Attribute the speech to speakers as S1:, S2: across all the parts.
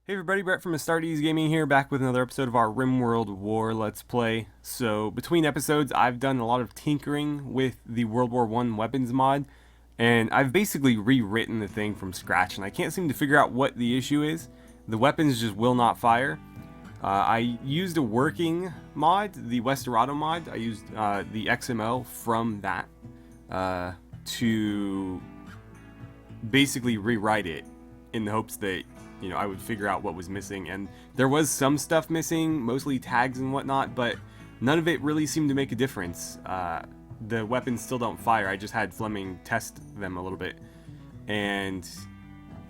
S1: Hey everybody, Brett from AstartesGaming here, back with another episode of our RimWorld War Let's Play. So, between episodes, I've done a lot of tinkering with the World War I weapons mod, and I've basically rewritten the thing from scratch, and I can't seem to figure out what the issue is. The weapons just will not fire. I used a working mod, the Westerado mod. I used the XML from that to basically rewrite it in the hopes that I would figure out what was missing, and there was some stuff missing, mostly tags and whatnot, but none of it really seemed to make a difference. The weapons still don't fire. I just had Fleming test them a little bit, and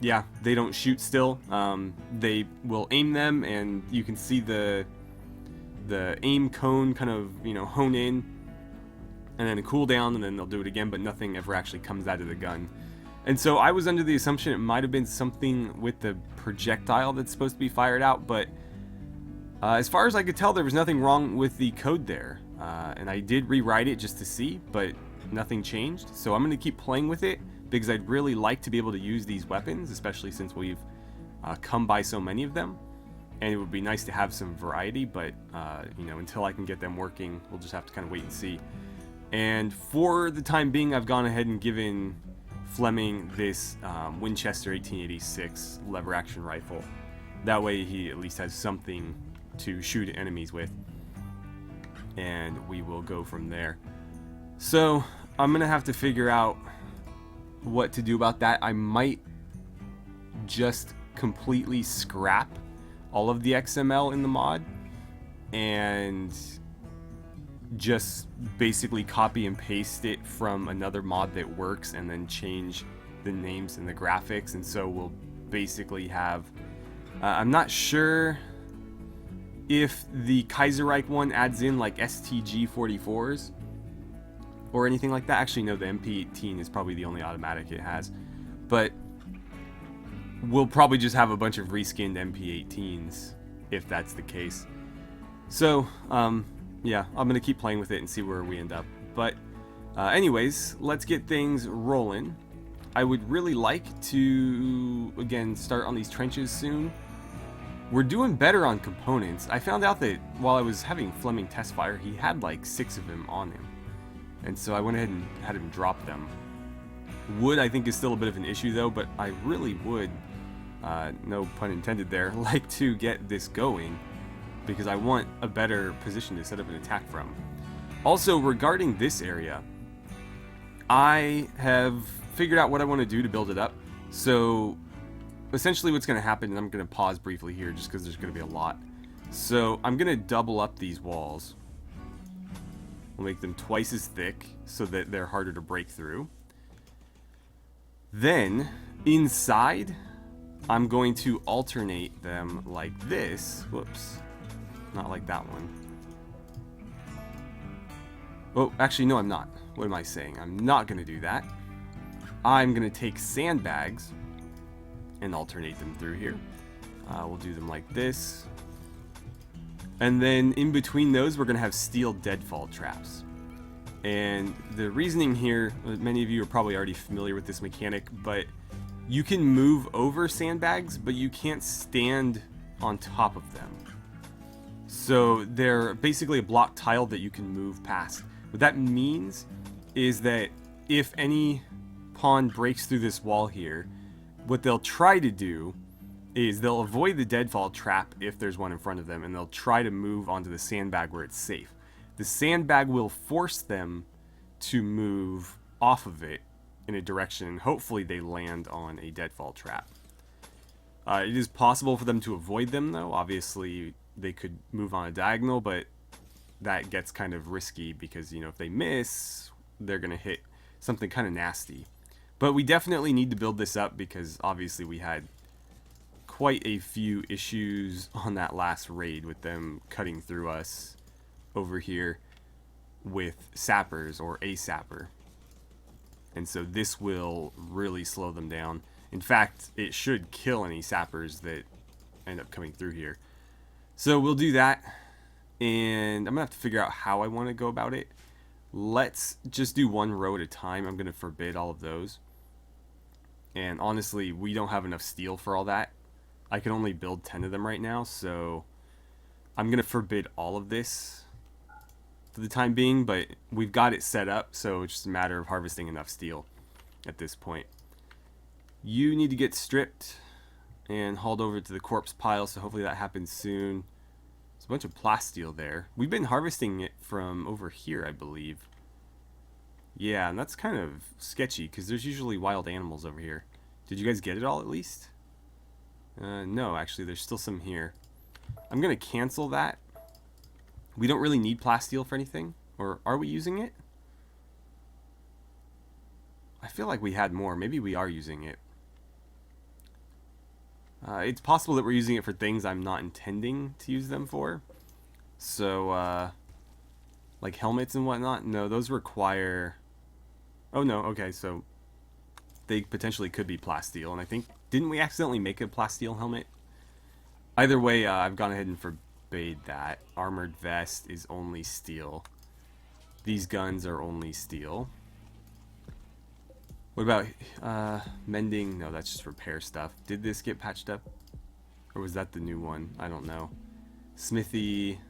S1: yeah, they don't shoot still. They will aim them, and you can see the aim cone kind of hone in, and then a cooldown, and then they'll do it again, but nothing ever actually comes out of the gun. And so I was under the assumption it might have been something with the projectile that's supposed to be fired out, but as far as I could tell, there was nothing wrong with the code there. And I did rewrite it just to see, but nothing changed. So I'm going to keep playing with it, because I'd really like to be able to use these weapons, especially since we've come by so many of them. And it would be nice to have some variety, but until I can get them working, we'll just have to kind of wait and see. And for the time being, I've gone ahead and given Fleming this Winchester 1886 lever action rifle. That way he at least has something to shoot enemies with, and we will go from there. So I'm gonna have to figure out what to do about that. I might just completely scrap all of the XML in the mod and just basically copy and paste it from another mod that works, and then change the names and the graphics. And so we'll basically have I'm not sure if the Kaiser Reich one adds in like STG 44s or anything like that. Actually no, the MP18 is probably the only automatic it has, but we'll probably just have a bunch of reskinned MP18s if that's the case. So yeah, I'm going to keep playing with it and see where we end up. But anyways, let's get things rolling. I would really like to, again, start on these trenches soon. We're doing better on components. I found out that while I was having Fleming test fire, he had like 6 of them on him. And so I went ahead and had him drop them. Wood, I think, is still a bit of an issue though, but I really would, no pun intended there, like to get this going, because I want a better position to set up an attack from. Also, regarding this area, I have figured out what I want to do to build it up. So, essentially what's going to happen, and I'm going to pause briefly here just because there's going to be a lot. So, I'm going to double up these walls. We'll make them twice as thick so that they're harder to break through. Then, inside, I'm going to alternate them like this. Whoops. Not like that one. Oh, actually, no, I'm not. What am I saying? I'm not going to do that. I'm going to take sandbags and alternate them through here. We'll do them like this. And then in between those, we're going to have steel deadfall traps. And the reasoning here, many of you are probably already familiar with this mechanic, but you can move over sandbags, but you can't stand on top of them. So they're basically a block tile that you can move past. What that means is that if any pawn breaks through this wall here, what they'll try to do is they'll avoid the deadfall trap if there's one in front of them, and they'll try to move onto the sandbag where it's safe. The sandbag will force them to move off of it in a direction, and hopefully they land on a deadfall trap. It is possible for them to avoid them though. Obviously they could move on a diagonal, but that gets kind of risky because, if they miss, they're going to hit something kind of nasty. But we definitely need to build this up because obviously we had quite a few issues on that last raid with them cutting through us over here with sappers or a sapper. And so this will really slow them down. In fact, it should kill any sappers that end up coming through here. So we'll do that, and I'm gonna have to figure out how I want to go about it. Let's just do one row at a time. I'm gonna forbid all of those, and honestly we don't have enough steel for all that, I can only build 10 of them right now, so I'm going to forbid all of this for the time being, but we've got it set up, so it's just a matter of harvesting enough steel at this point. You need to get stripped and hauled over to the corpse pile, so hopefully that happens soon. There's a bunch of plasteel there. We've been harvesting it from over here, I believe. Yeah, and that's kind of sketchy, because there's usually wild animals over here. Did you guys get it all at least? No, actually, there's still some here. I'm going to cancel that. We don't really need plasteel for anything. Or are we using it? I feel like we had more. Maybe we are using it. It's possible that we're using it for things I'm not intending to use them for. So, like helmets and whatnot. No, those require... Oh, no. Okay, so they potentially could be plasteel. And I think... Didn't we accidentally make a plasteel helmet? Either way, I've gone ahead and forbade that. Armored vest is only steel. These guns are only steel. What about mending? No, that's just repair stuff. Did this get patched up? Or was that the new one? I don't know. Smithy.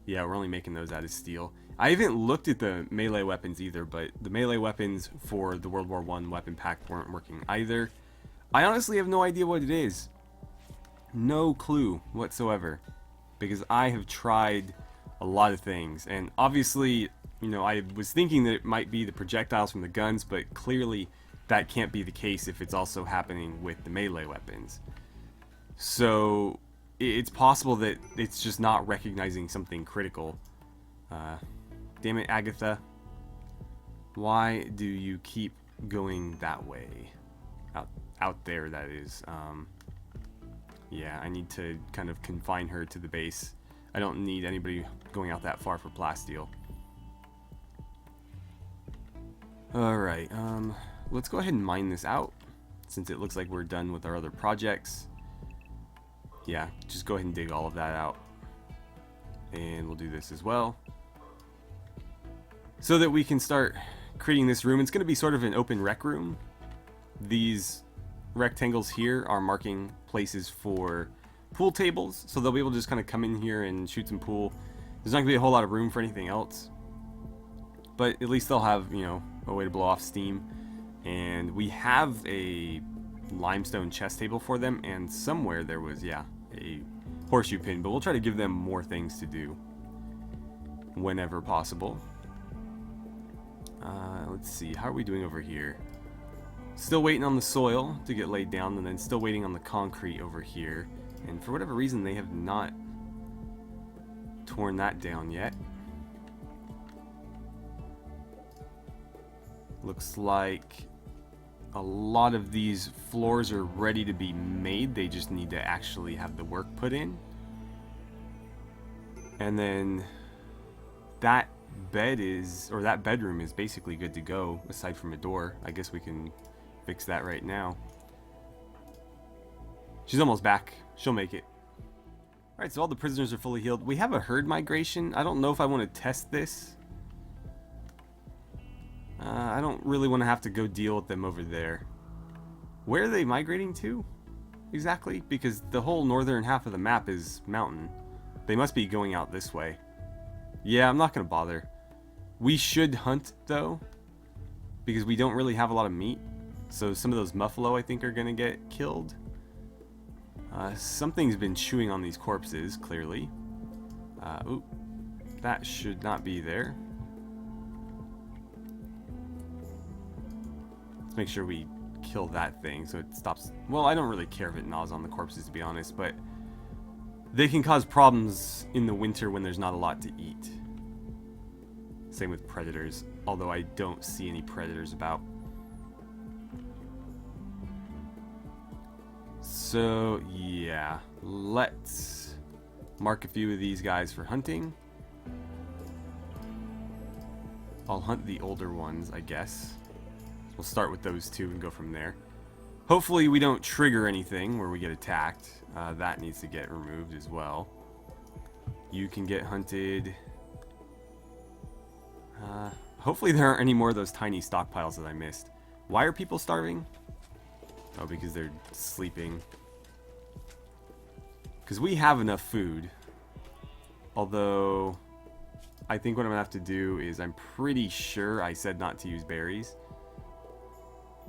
S1: Yeah, we're only making those out of steel. I haven't looked at the melee weapons either, but the melee weapons for the World War I weapon pack weren't working either. I honestly have no idea what it is. No clue whatsoever. Because I have tried a lot of things. And obviously, you know, I was thinking that it might be the projectiles from the guns, but clearly that can't be the case if it's also happening with the melee weapons. So it's possible that it's just not recognizing something critical. Damn it, Agatha. Why do you keep going that way? Out there, that is. Yeah, I need to kind of confine her to the base. I don't need anybody going out that far for plasteel. Alright, let's go ahead and mine this out, since it looks like we're done with our other projects. Yeah, just go ahead and dig all of that out. And we'll do this as well. So that we can start creating this room. It's going to be sort of an open rec room. These rectangles here are marking places for pool tables, so they'll be able to just kind of come in here and shoot some pool. There's not going to be a whole lot of room for anything else, but at least they'll have, you know, a way to blow off steam. And we have a limestone chest table for them, and somewhere there was, yeah, a horseshoe pin, but we'll try to give them more things to do whenever possible. Let's see, how are we doing over here? Still waiting on the soil to get laid down, and then still waiting on the concrete over here. And for whatever reason, they have not torn that down yet. Looks like a lot of these floors are ready to be made. They just need to actually have the work put in. And then that bed is, or that bedroom is basically good to go, aside from a door. I guess we can fix that right now. She's almost back. She'll make it. Alright, so all the prisoners are fully healed. We have a herd migration. I don't know if I want to test this. I don't really want to have to go deal with them over there. Where are they migrating to? Exactly? Because the whole northern half of the map is mountain. They must be going out this way. Yeah, I'm not going to bother. We should hunt, though, because we don't really have a lot of meat. So some of those muffalo, I think, are going to get killed. Something's been chewing on these corpses, clearly. Ooh, that should not be there. Let's make sure we kill that thing so it stops. Well, I don't really care if it gnaws on the corpses, to be honest, but they can cause problems in the winter when there's not a lot to eat. Same with predators, although I don't see any predators about. So, yeah, let's mark a few of these guys for hunting. I'll hunt the older ones, I guess. We'll start with those two and go from there. Hopefully we don't trigger anything where we get attacked. That needs to get removed as well. You can get hunted. Hopefully there aren't any more of those tiny stockpiles that I missed. Why are people starving? Oh, because they're sleeping. Because we have enough food. Although, I think what I'm going to have to do is, I'm pretty sure I said not to use berries.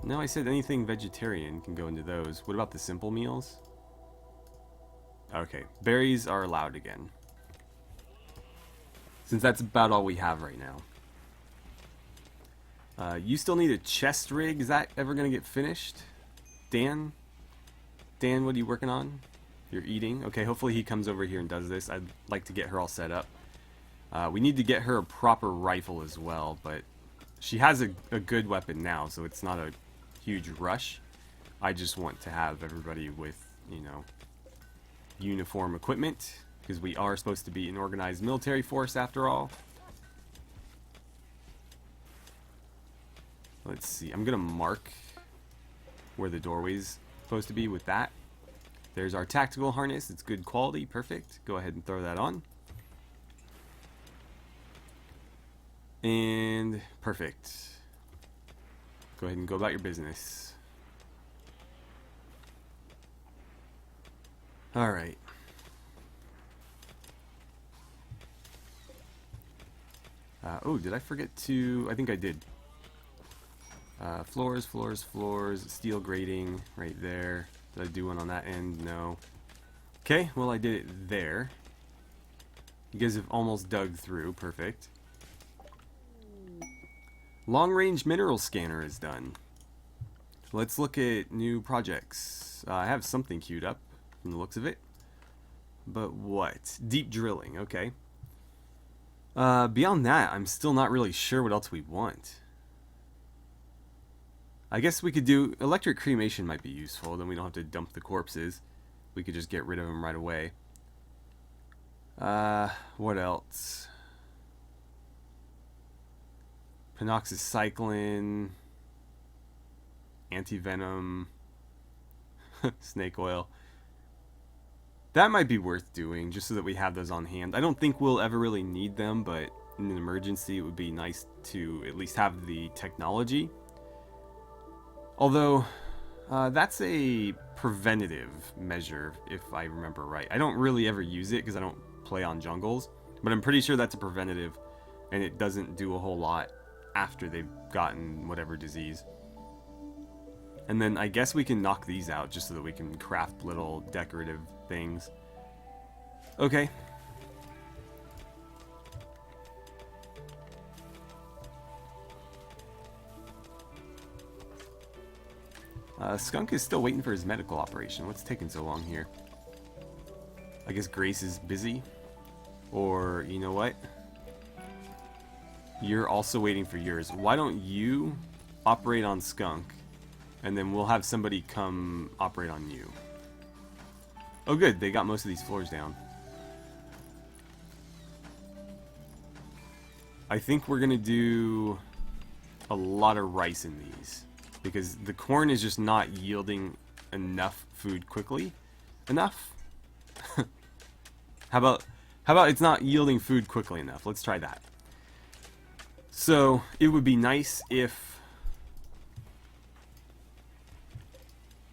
S1: No, I said anything vegetarian can go into those. What about the simple meals? Okay, berries are allowed again. Since that's about all we have right now. You still need a chest rig. Is that ever going to get finished? Dan? Dan, what are you working on? You're eating. Okay, hopefully he comes over here and does this. I'd like to get her all set up. We need to get her a proper rifle as well, but she has a good weapon now, so it's not a huge rush. I just want to have everybody with, you know, uniform equipment, because we are supposed to be an organized military force after all. Let's see. I'm going to mark where the doorway's supposed to be with that. There's our tactical harness. It's good quality. Perfect. Go ahead and throw that on. And perfect. Go ahead and go about your business. Alright. Oh, did I forget to... I think I did. Floors, floors, floors. Steel grating right there. Did I do one on that end? No. Okay, well I did it there. You guys have almost dug through. Perfect. Long-range mineral scanner is done. Let's look at new projects. I have something queued up from the looks of it. But what? Deep drilling. Okay. Beyond that, I'm still not really sure what else we want. I guess we could do... Electric cremation might be useful. Then we don't have to dump the corpses. We could just get rid of them right away. What else? Penoxycycline. Anti-venom. Snake oil. That might be worth doing, just so that we have those on hand. I don't think we'll ever really need them, but in an emergency, it would be nice to at least have the technology. Although, that's a preventative measure, if I remember right. I don't really ever use it because I don't play on jungles, but I'm pretty sure that's a preventative, and it doesn't do a whole lot after they've gotten whatever disease. And then I guess we can knock these out just so that we can craft little decorative things. Okay. Skunk is still waiting for his medical operation. What's taking so long here? I guess Grace is busy. Or, you know what? You're also waiting for yours. Why don't you operate on Skunk? And then we'll have somebody come operate on you. Oh good, they got most of these floors down. I think we're gonna do a lot of rice in these, because the corn is just not yielding enough food quickly. Enough? How about it's not yielding food quickly enough? Let's try that. So it would be nice if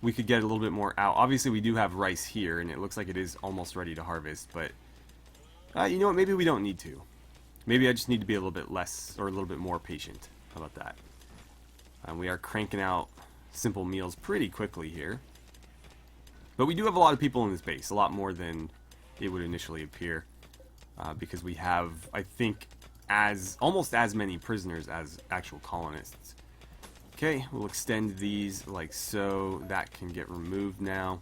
S1: we could get a little bit more out. Obviously we do have rice here, and it looks like it is almost ready to harvest, but you know what, maybe we don't need to. Maybe I just need to be a little bit less, or a little bit more patient. How about that? We are cranking out simple meals pretty quickly here. But we do have a lot of people in this base, a lot more than it would initially appear. Because we have, I think, almost as many prisoners as actual colonists. Okay, we'll extend these like so. That can get removed now.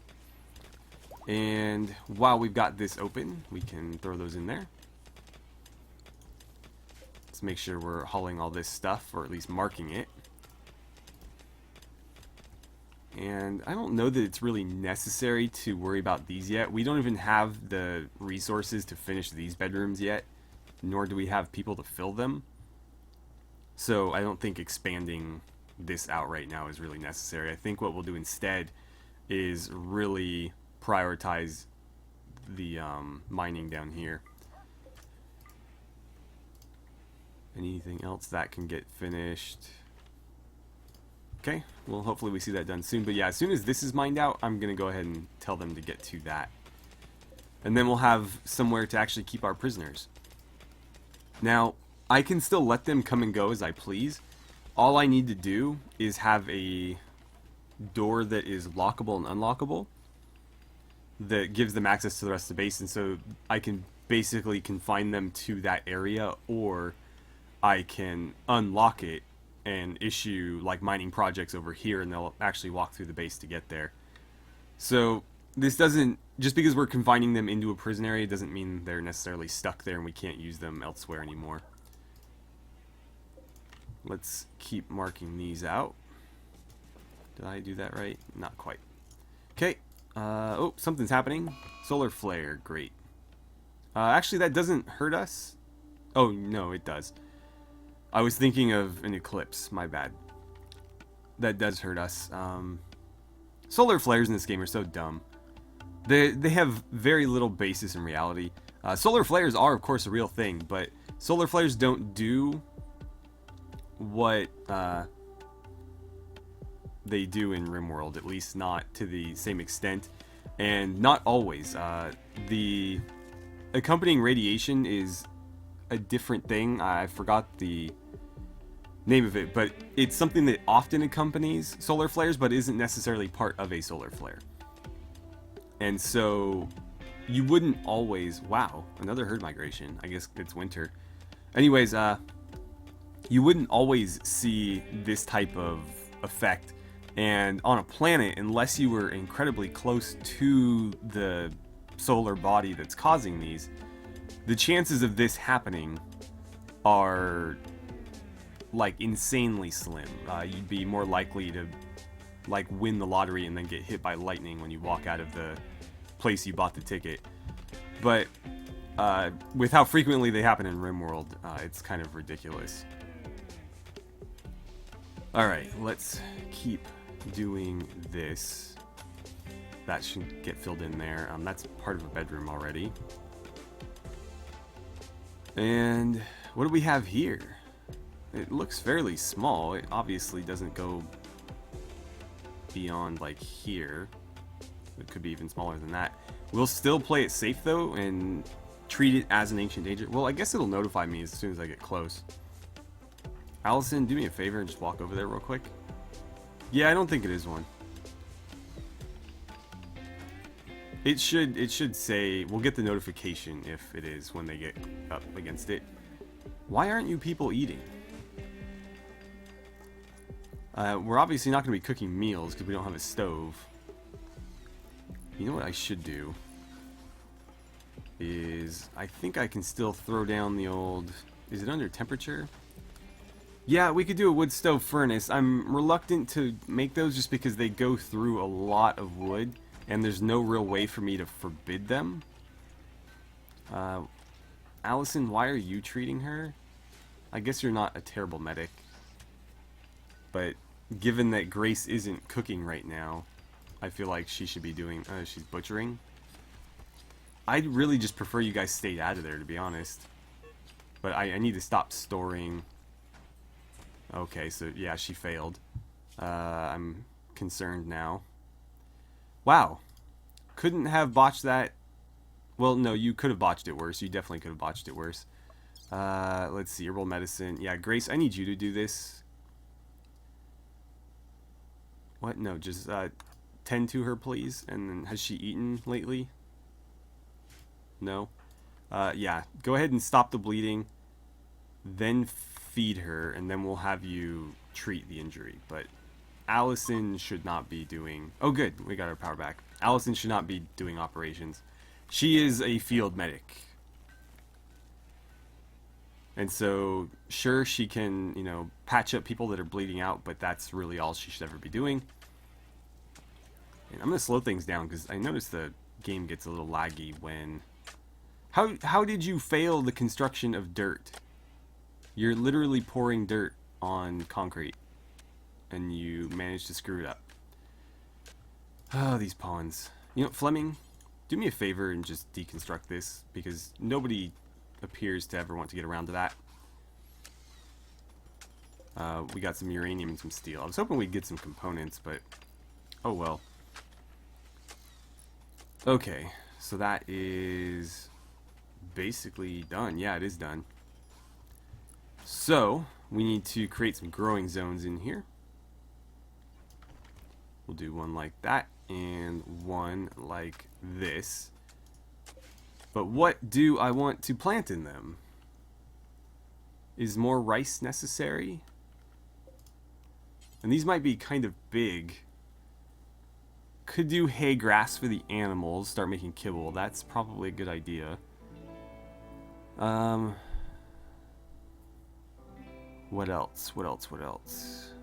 S1: And while we've got this open, we can throw those in there. Let's make sure we're hauling all this stuff, or at least marking it. And I don't know that it's really necessary to worry about these yet. We don't even have the resources to finish these bedrooms yet, nor do we have people to fill them. So I don't think expanding this out right now is really necessary. I think what we'll do instead is really prioritize the mining down here. Anything else that can get finished? Okay, well hopefully we see that done soon. But yeah, as soon as this is mined out, I'm going to go ahead and tell them to get to that. And then we'll have somewhere to actually keep our prisoners. Now, I can still let them come and go as I please. All I need to do is have a door that is lockable and unlockable that gives them access to the rest of the base, and so I can basically confine them to that area, or I can unlock it and issue like mining projects over here, and they'll actually walk through the base to get there. So this doesn't, just because we're confining them into a prison area doesn't mean they're necessarily stuck there and we can't use them elsewhere anymore. Let's keep marking these out. Did I do that right? Not quite. Okay. Oh, something's happening. Solar flare. Great. Actually, that doesn't hurt us. Oh, no, it does. I was thinking of an eclipse. My bad. That does hurt us. Solar flares in this game are so dumb. They have very little basis in reality. Solar flares are, of course, a real thing, but solar flares don't do what they do in RimWorld, at least not to the same extent, and not always. The accompanying radiation is a different thing. I forgot the name of it, but it's something that often accompanies solar flares, but isn't necessarily part of a solar flare. And so you wouldn't always... Wow, another herd migration. I guess it's winter. Anyways, you wouldn't always see this type of effect and on a planet unless you were incredibly close to the solar body that's causing these. The chances of this happening are like insanely slim. You'd be more likely to like win the lottery and then get hit by lightning when you walk out of the place you bought the ticket. But with how frequently they happen in RimWorld, it's kind of ridiculous. Alright, let's keep doing this. That should get filled in there. That's part of a bedroom already. And what do we have here? It looks fairly small. It obviously doesn't go beyond like here. It could be even smaller than that. We'll still play it safe though and treat it as an ancient danger. Well, I guess it'll notify me as soon as I get close. Allison, do me a favor and just walk over there real quick. Yeah, I don't think it is one. It should say, we'll get the notification if it is when they get up against it. Why aren't you people eating? We're obviously not going to be cooking meals because we don't have a stove. You know what I should do? Is, I think I can still throw down the old... Is it under temperature? Yeah, we could do a wood stove furnace. I'm reluctant to make those just because they go through a lot of wood, and there's no real way for me to forbid them. Allison, why are you treating her? I guess you're not a terrible medic. But given that Grace isn't cooking right now, I feel like she should be doing... she's butchering. I'd really just prefer you guys stayed out of there, to be honest. But I need to stop storing... Okay, so yeah, she failed. I'm concerned now. Wow. Couldn't have botched that. Well, no, you could have botched it worse. You definitely could have botched it worse. Let's see, herbal medicine. Yeah, Grace, I need you to do this. What? No, just tend to her, please. And then, has she eaten lately? No? Yeah, go ahead and stop the bleeding. Then feed her, and then we'll have you treat the injury. But Allison should not be doing... Oh, good. We got our power back. Allison should not be doing operations. She is a field medic. And so, sure, she can, you know, patch up people that are bleeding out, but that's really all she should ever be doing. And I'm going to slow things down, because I noticed the game gets a little laggy when... How did you fail the construction of dirt? You're literally pouring dirt on concrete, and you managed to screw it up. Oh, these pawns. You know, Fleming, do me a favor and just deconstruct this, because nobody appears to ever want to get around to that. We got some uranium and some steel. I was hoping we'd get some components, but oh well. Okay, So that is basically done. Yeah, it is done. So we need to create some growing zones in here. We'll do one like that and one like this. But what do I want to plant in them? Is more rice necessary? And these might be kind of big. Could do hay grass for the animals, start making kibble. That's probably a good idea. What else? What else? What else?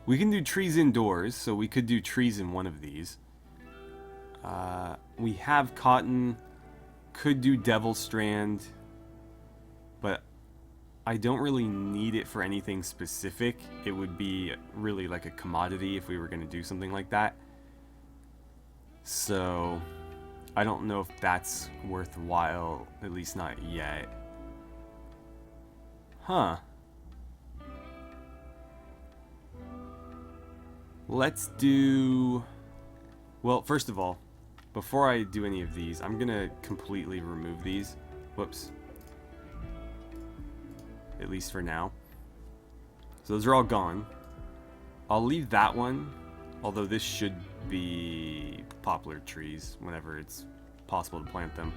S1: We can do trees indoors, so we could do trees in one of these. We have cotton. Could do devil strand. But I don't really need it for anything specific. It would be really like a commodity if we were going to do something like that. So I don't know if that's worthwhile, at least not yet. Huh. Let's do... Well, first of all, before I do any of these, I'm going to completely remove these. Whoops. At least for now. So those are all gone. I'll leave that one, although this should be poplar trees whenever it's possible to plant them.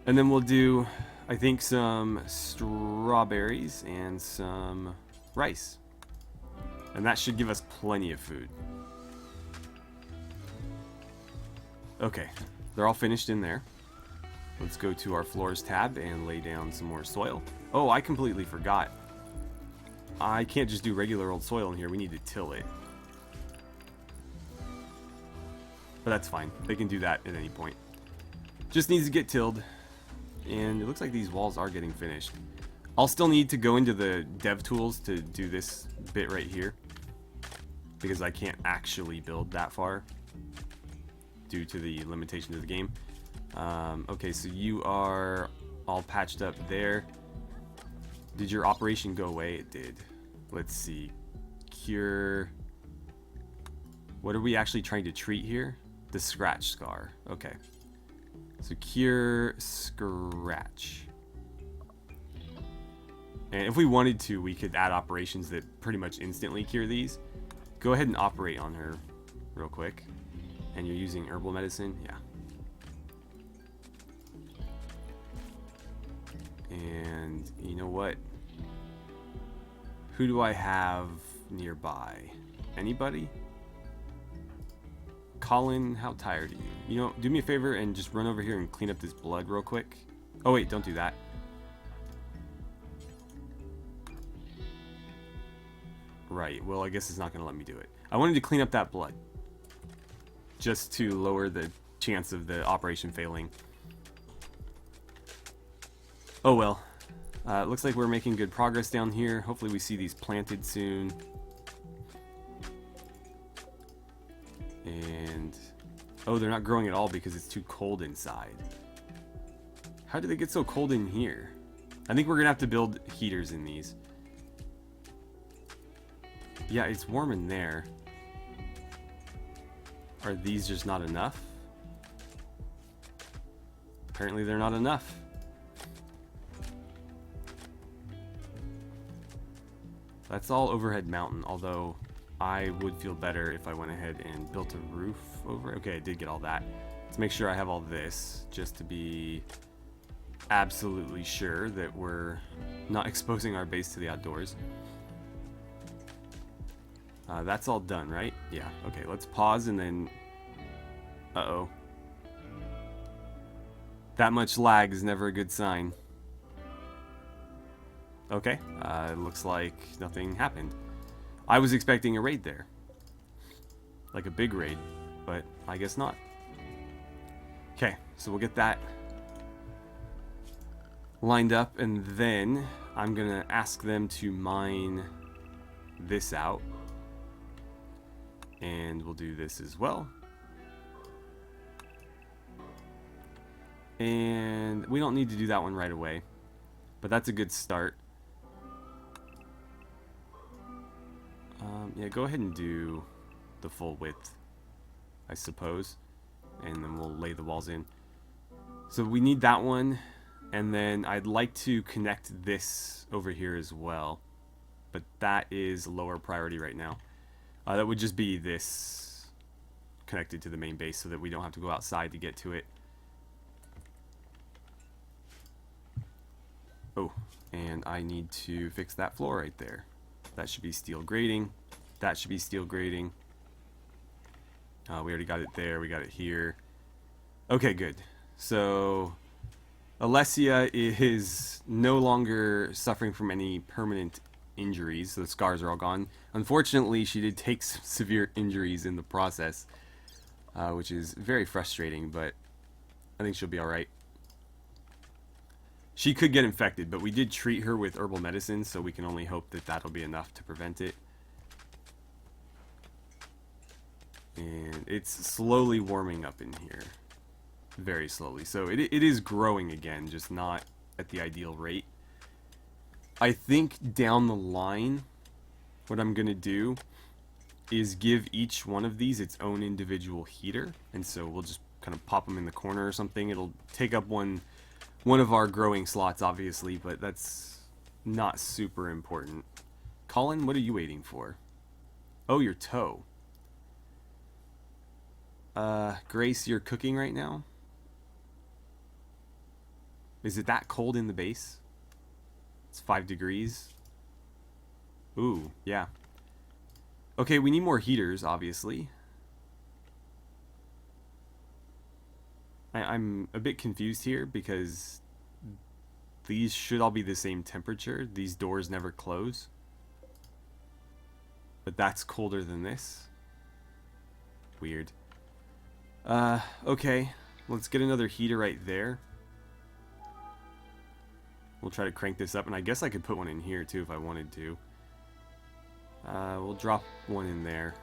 S1: And then we'll do, I think, some strawberries and some rice. And that should give us plenty of food. Okay, they're all finished in there. Let's go to our floors tab and lay down some more soil. Oh, I completely forgot. I can't just do regular old soil in here. We need to till it. But that's fine. They can do that at any point. Just needs to get tilled. And it looks like these walls are getting finished. I'll still need to go into the dev tools to do this bit right here, because I can't actually build that far due to the limitations of the game. Okay, so you are all patched up there. Did your operation go away? It did. Let's see. Cure. What are we actually trying to treat here? The scratch scar. Okay. So cure scratch. And if we wanted to, we could add operations that pretty much instantly cure these. Go ahead and operate on her real quick. And you're using herbal medicine? Yeah. And you know what? Who do I have nearby? Anybody? Colin, how tired are you? You know, do me a favor and just run over here and clean up this blood real quick. Oh wait, don't do that. Right, well I guess it's not going to let me do it. I wanted to clean up that blood, just to lower the chance of the operation failing. Oh well. It looks like we're making good progress down here. Hopefully we see these planted soon. And... oh, they're not growing at all because it's too cold inside. How did they get so cold in here? I think we're going to have to build heaters in these. Yeah, it's warm in there. Are these just not enough? Apparently they're not enough. That's all overhead mountain, although I would feel better if I went ahead and built a roof over. Okay, I did get all that. Let's make sure I have all this, just to be absolutely sure that we're not exposing our base to the outdoors. That's all done, right? Yeah, okay, let's pause and then... uh-oh. That much lag is never a good sign. Okay, it looks like nothing happened. I was expecting a raid there. Like a big raid, but I guess not. Okay, so we'll get that lined up, and then I'm gonna ask them to mine this out. And we'll do this as well. And we don't need to do that one right away, but that's a good start. Yeah, go ahead and do the full width, I suppose. and then we'll lay the walls in. So we need that one, and then I'd like to connect this over here as well, but that is lower priority right now. That would just be this connected to the main base so that we don't have to go outside to get to it. Oh, and I need to fix that floor right there. That should be steel grating. That should be steel grating. We already got it there. We got it here. Okay, good. So Alessia is no longer suffering from any permanent injuries. The scars are all gone. Unfortunately, she did take some severe injuries in the process, which is very frustrating, but I think she'll be alright. She could get infected, but we did treat her with herbal medicine, so we can only hope that that'll be enough to prevent it. And it's slowly warming up in here. Very slowly. So it is growing again, just not at the ideal rate. I think down the line, what I'm going to do is give each one of these its own individual heater. And so we'll just kind of pop them in the corner or something. It'll take up one of our growing slots, obviously, but that's not super important. Colin, what are you waiting for? Oh, your toe. Grace, you're cooking right now? Is it that cold in the base? It's 5 degrees. Ooh, yeah. Okay, we need more heaters, obviously. I'm a bit confused here because these should all be the same temperature. These doors never close. But that's colder than this. Weird. Okay. Let's get another heater right there. We'll try to crank this up, and I guess I could put one in here too if I wanted to. We'll drop one in there.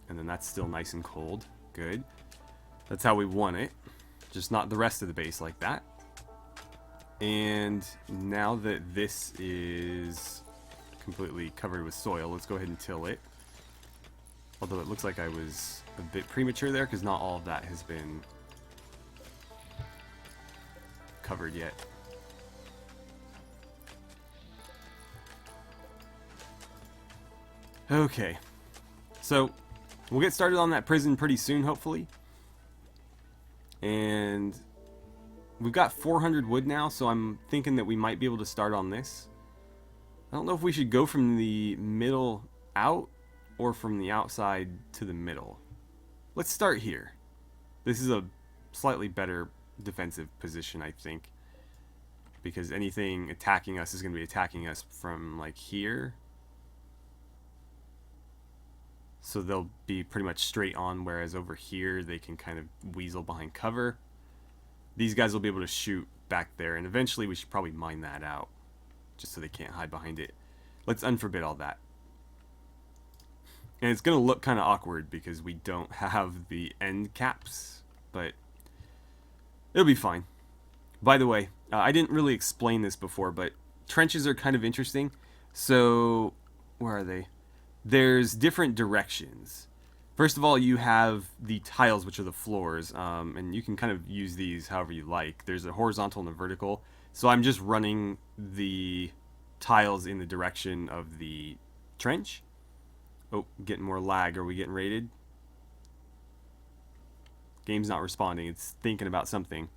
S1: And then that's still nice and cold. Good. That's how we want it. Just not the rest of the base like that. And now that this is completely covered with soil, let's go ahead and till it. Although it looks like I was a bit premature there, because not all of that has been covered yet. Okay. So, we'll get started on that prison pretty soon, hopefully. And we've got 400 wood now, so I'm thinking that we might be able to start on this. I don't know if we should go from the middle out or from the outside to the middle. Let's start here. This is a slightly better defensive position, I think, because anything attacking us is going to be attacking us from like here. So they'll be pretty much straight on, whereas over here they can kind of weasel behind cover. These guys will be able to shoot back there, and eventually we should probably mine that out, just so they can't hide behind it. Let's unforbid all that. And it's going to look kind of awkward because we don't have the end caps, but it'll be fine. By the way, I didn't really explain this before, but trenches are kind of interesting. So, where are they? There's different directions. First of all, you have the tiles, which are the floors, and you can kind of use these however you like. There's a horizontal and a vertical. So I'm just running the tiles in the direction of the trench. Oh, getting more lag. Are we getting raided? Game's not responding. It's thinking about something.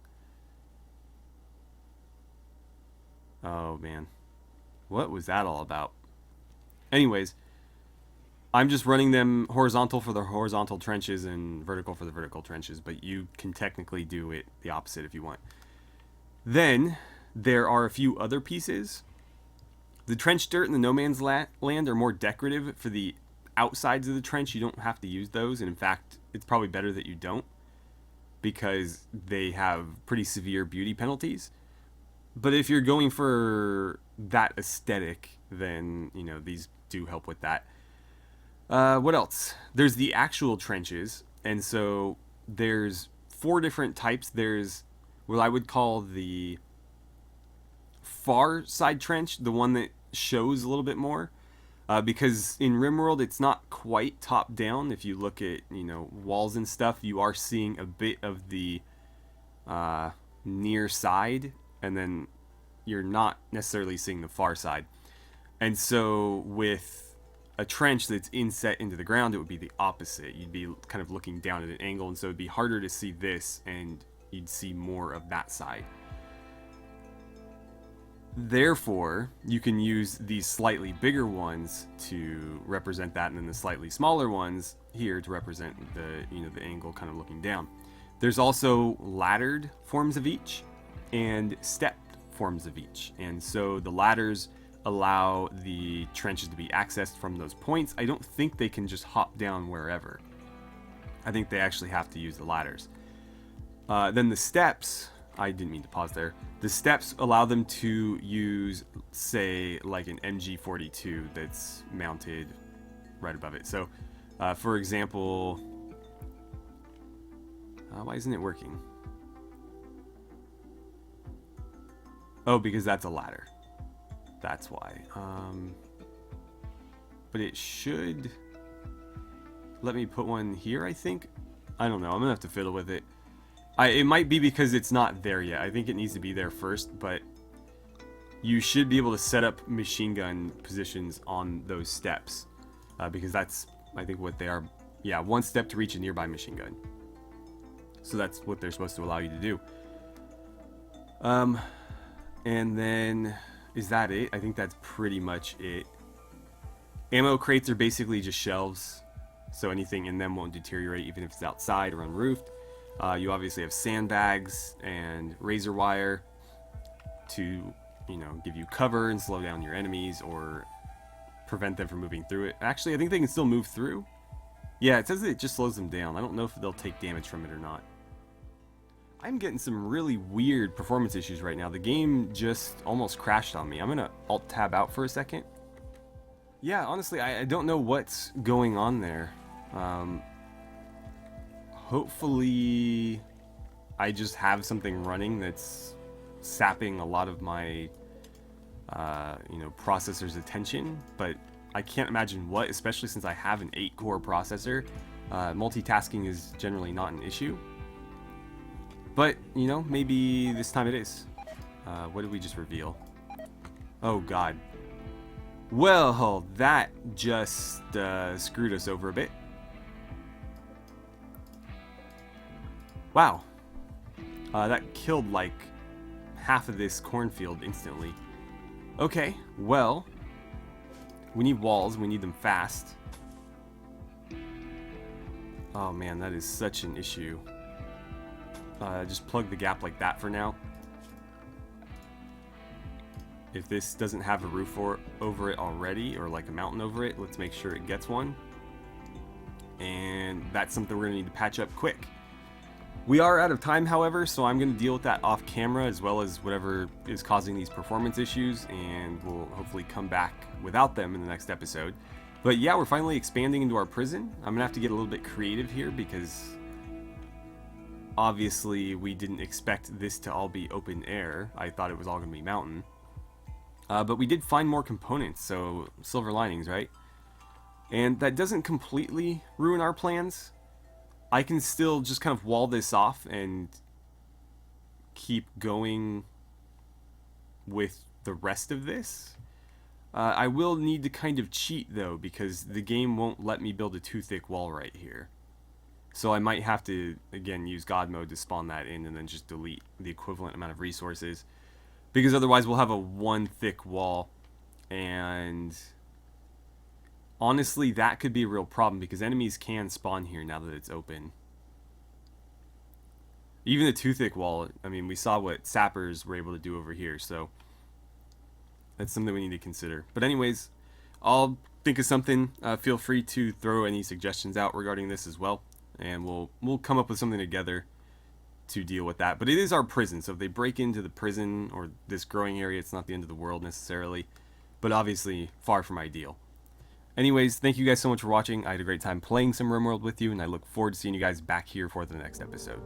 S1: Oh, man. What was that all about? Anyways, I'm just running them horizontal for the horizontal trenches and vertical for the vertical trenches, but you can technically do it the opposite if you want. Then, there are a few other pieces. The trench dirt and the no man's land are more decorative for the outsides of the trench. You don't have to use those, and in fact, it's probably better that you don't, because they have pretty severe beauty penalties. But if you're going for that aesthetic, then, you know, these do help with that. What else? There's the actual trenches, and so there's 4 different types. There's what I would call the far side trench, the one that shows a little bit more. Because in RimWorld, it's not quite top down. If you look at, walls and stuff, you are seeing a bit of the near side, and then you're not necessarily seeing the far side. And so with a trench that's inset into the ground, it would be the opposite. You'd be kind of looking down at an angle, and so it'd be harder to see this, and you'd see more of that side. Therefore, you can use these slightly bigger ones to represent that, and then the slightly smaller ones here to represent the angle kind of looking down. There's also laddered forms of each and stepped forms of each. And so the ladders allow the trenches to be accessed from those points. I don't think they can just hop down wherever. I think they actually have to use the ladders. Then the steps, I didn't mean to pause there. The steps allow them to use, say, like an MG42 that's mounted right above it. So, for example, why isn't it working? Oh, because that's a ladder. That's why. But it should let me put one here, I think. I don't know. I'm gonna have to fiddle with it. It might be because it's not there yet. I think it needs to be there first, but you should be able to set up machine gun positions on those steps, because that's, I think, what they are. Yeah, one step to reach a nearby machine gun. So that's what they're supposed to allow you to do. And then, is that it? I think that's pretty much it. Ammo crates are basically just shelves, so anything in them won't deteriorate even if it's outside or unroofed. You obviously have sandbags and razor wire to, give you cover and slow down your enemies or prevent them from moving through it. Actually, I think they can still move through. Yeah, it says that it just slows them down. I don't know if they'll take damage from it or not. I'm getting some really weird performance issues right now. The game just almost crashed on me. I'm gonna Alt-Tab out for a second. Yeah, honestly, I don't know what's going on there. Hopefully I just have something running that's sapping a lot of my processor's attention, but I can't imagine what, especially since I have an 8-core processor. Multitasking is generally not an issue, but maybe this time it is. What did we just reveal? Oh god. Well, that just screwed us over a bit. Wow, that killed like half of this cornfield instantly. Okay, well, we need walls, we need them fast. Oh man, that is such an issue. Just plug the gap like that for now. If this doesn't have a roof over it already, or like a mountain over it, let's make sure it gets one. And that's something we're gonna need to patch up quick. We are out of time, however, so I'm going to deal with that off camera as well as whatever is causing these performance issues, and we'll hopefully come back without them in the next episode. But yeah, we're finally expanding into our prison. I'm going to have to get a little bit creative here because obviously we didn't expect this to all be open air. I thought it was all going to be mountain. But we did find more components, so silver linings, right? And that doesn't completely ruin our plans. I can still just kind of wall this off and keep going with the rest of this. I will need to kind of cheat though, because the game won't let me build a too thick wall right here. So I might have to, again, use God mode to spawn that in and then just delete the equivalent amount of resources. Because otherwise we'll have a one thick wall, and honestly, that could be a real problem because enemies can spawn here now that it's open. Even a too thick wall, I mean, we saw what sappers were able to do over here, so that's something we need to consider. But anyways, I'll think of something. Feel free to throw any suggestions out regarding this as well, and we'll come up with something together to deal with that. But it is our prison, so if they break into the prison or this growing area, it's not the end of the world necessarily, but obviously far from ideal. Anyways, thank you guys so much for watching. I had a great time playing some RimWorld with you, and I look forward to seeing you guys back here for the next episode.